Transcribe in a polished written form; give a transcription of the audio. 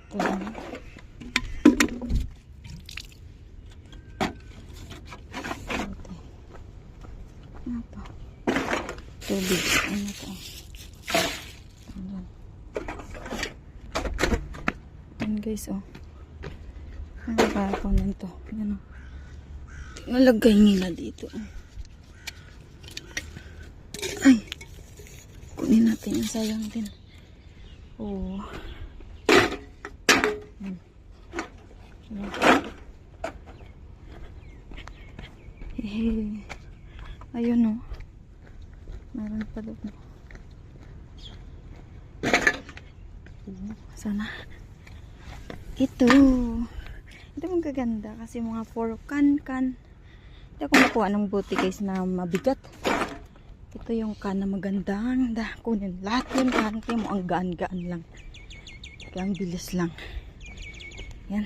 Ito lang. Ano to? Tubig. Ano to? Ayan. Ayan guys, oh. Nakakakaw nito. Ayan, oh. Nalagay nila dito. Ay! Kunin natin yung sayang din. Oh. Ayan. Hehe. Ayun, oh. Meron pa doon. Sana. Ito. Ito magaganda kasi mga 4 kan. Hindi ako nakuha ng buti guys na mabigat. Ito yung kan na magandang. Kunin lahat yun kan. Kaya mo ang gaan-gaan lang. Kaya ang bilis lang. Yan.